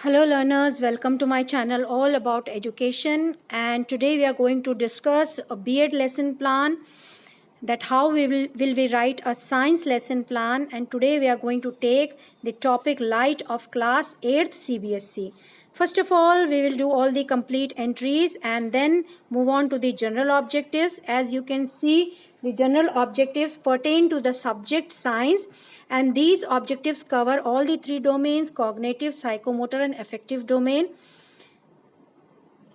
Hello learners, welcome to my channel all about education, and today we are going to discuss a B.Ed lesson plan, that how will we write a science lesson plan. And today we are going to take the topic light of class 8th CBSE. First of all, we will do all the complete entries and then move on to the general objectives. As you can see, the general objectives pertain to the subject science, and these objectives cover all the three domains: cognitive, psychomotor and affective domain.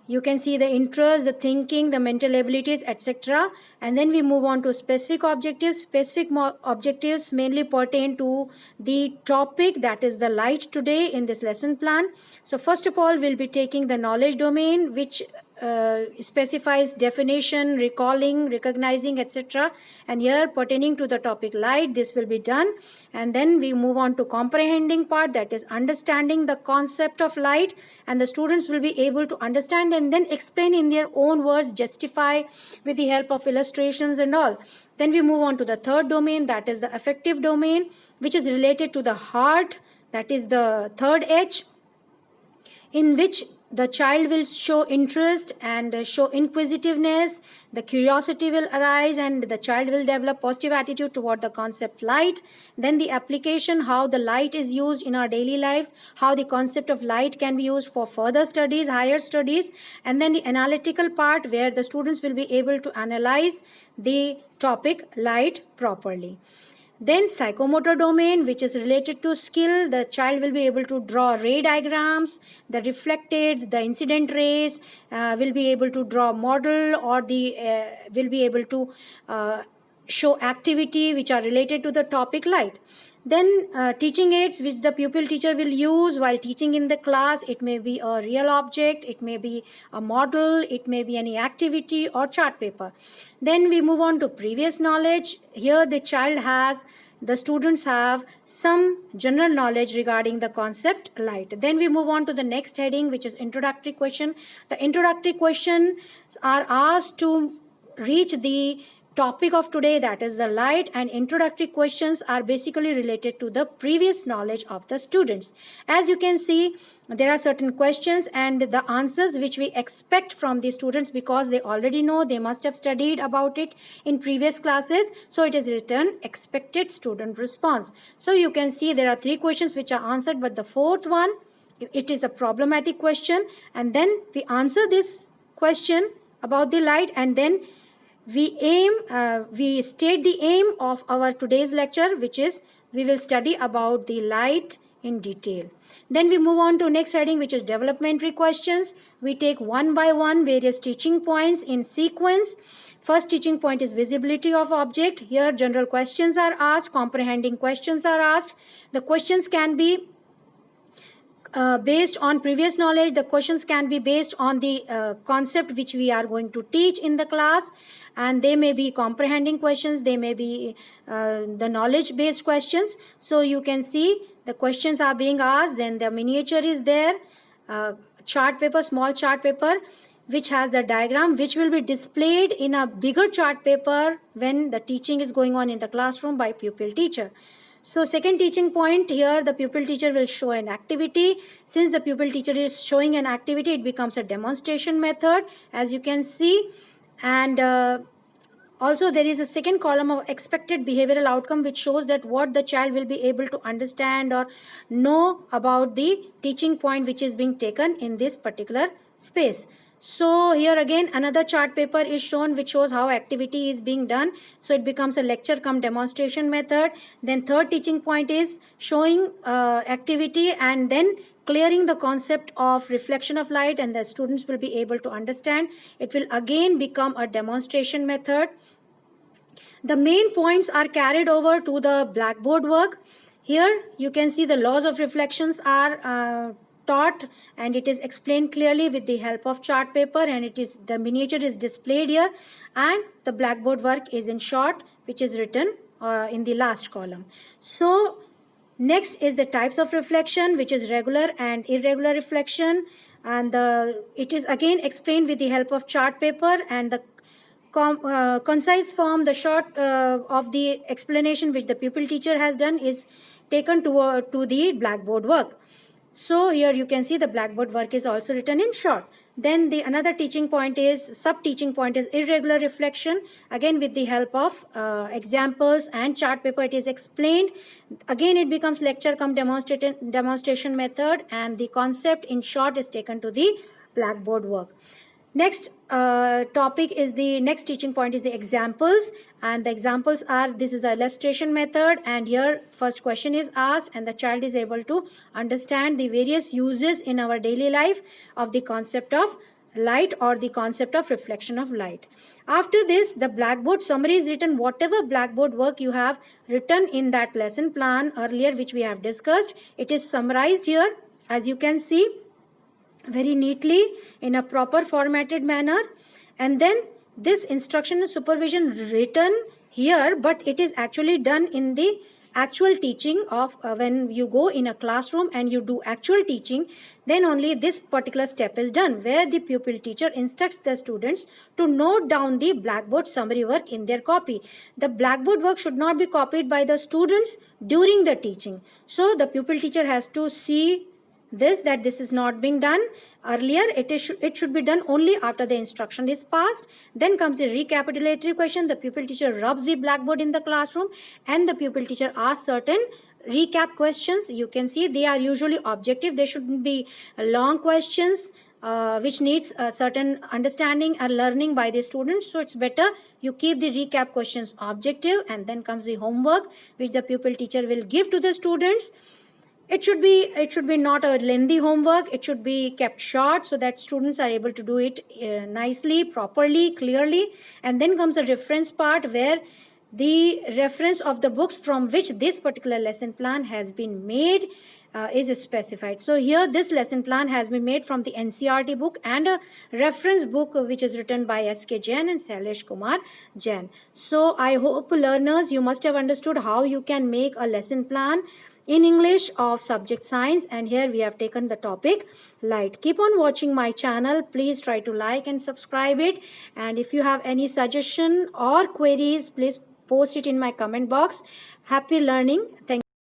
You can see the interest, the thinking, the mental abilities, etc. And then we move on to specific objectives. Specific objectives mainly pertain to the topic, that is the light, today in this lesson plan. So first of all, we'll be taking the knowledge domain, which specifies definition, recalling, recognizing, etc. And here pertaining to the topic light, this will be done. And then we move on to comprehending part, that is understanding the concept of light, and the students will be able to understand and then explain in their own words, justify with the help of illustrations and all. Then we move on to the third domain, that is the affective domain, which is related to the heart, that is the third H, in which the child will show interest and show inquisitiveness, the curiosity will arise, and the child will develop positive attitude toward the concept light. Then the application, how the light is used in our daily lives, how the concept of light can be used for further studies, higher studies. And then the analytical part, where the students will be able to analyze the topic light properly. Then psychomotor domain, which is related to skill. The child will be able to draw ray diagrams, the reflected, the incident rays, will be able to draw model, or will be able to show activity which are related to the topic light. Then teaching aids which the pupil teacher will use while teaching in the class. It may be a real object, it may be a model, it may be any activity or chart paper. Then we move on to previous knowledge. Here the students have some general knowledge regarding the concept light. Then we move on to the next heading, which is introductory question. The introductory questions are asked to reach the topic of today, that is the light, and introductory questions are basically related to the previous knowledge of the students. As you can see, there are certain questions and the answers which we expect from the students, because they already know, they must have studied about it in previous classes. So it is written expected student response. So you can see there are three questions which are answered, but the fourth one, it is a problematic question. And then we answer this question about the light, and then we state the aim of our today's lecture, which is we will study about the light in detail. Then we move on to next heading, which is developmentary questions. We take one by one various teaching points in sequence. First teaching point is visibility of object. Here general questions are asked, comprehending questions are asked. The questions can be based on previous knowledge. The questions can be based on the concept which we are going to teach in the class, and they may be comprehending questions, they may be the knowledge based questions. So you can see the questions are being asked. Then the miniature is there, chart paper, small chart paper, which has the diagram, which will be displayed in a bigger chart paper when the teaching is going on in the classroom by pupil teacher. So second teaching point, here the pupil teacher will show an activity. Since the pupil teacher is showing an activity, it becomes a demonstration method, as you can see. And also there is a second column of expected behavioral outcome, which shows that what the child will be able to understand or know about the teaching point which is being taken in this particular space. So here again another chart paper is shown, which shows how activity is being done. So it becomes a lecture cum demonstration method. Then third teaching point is showing activity and then clearing the concept of reflection of light, and the students will be able to understand. It will again become a demonstration method. The main points are carried over to the blackboard work. Here you can see the laws of reflections are taught, and it is explained clearly with the help of chart paper, and the miniature is displayed here, and the blackboard work is in short, which is written in the last column. So next is the types of reflection, which is regular and irregular reflection, and it is again explained with the help of chart paper, and the concise form, the short of the explanation which the pupil teacher has done, is taken to the blackboard work. So here you can see the Blackboard work is also written in short. Then the another teaching point is, sub-teaching point is irregular reflection. Again, with the help of examples and chart paper, it is explained. Again, it becomes lecture come demonstration method, and the concept in short is taken to the Blackboard work. Next topic is the next teaching point is the examples, and the examples are, this is the illustration method, and here first question is asked and the child is able to understand the various uses in our daily life of the concept of light or the concept of reflection of light. After this, the Blackboard summary is written. Whatever Blackboard work you have written in that lesson plan earlier which we have discussed, it is summarized here, as you can see, very neatly in a proper formatted manner. And then this instruction and supervision written here, but it is actually done in the actual teaching of when you go in a classroom and you do actual teaching, then only this particular step is done, where the pupil teacher instructs the students to note down the Blackboard summary work in their copy. The Blackboard work should not be copied by the students during the teaching. So the pupil teacher has to see this, that this is not being done earlier. It should be done only after the instruction is passed. Then comes the recapitulatory question. The pupil teacher rubs the Blackboard in the classroom and the pupil teacher asks certain recap questions. You can see they are usually objective. They shouldn't be long questions which needs a certain understanding and learning by the students. So it's better you keep the recap questions objective, and then comes the homework which the pupil teacher will give to the students. It should be not a lengthy homework. It should be kept short so that students are able to do it nicely, properly, clearly. And then comes the reference part, where the reference of the books from which this particular lesson plan has been made is specified. So here this lesson plan has been made from the NCERT book and a reference book which is written by S.K. Jain and Shailesh Kumar Jain. So I hope learners, you must have understood how you can make a lesson plan in English of subject science, and here we have taken the topic light. Keep on watching my channel. Please try to like and subscribe it, and if you have any suggestion or queries, please post it in my comment box. Happy learning. Thank you.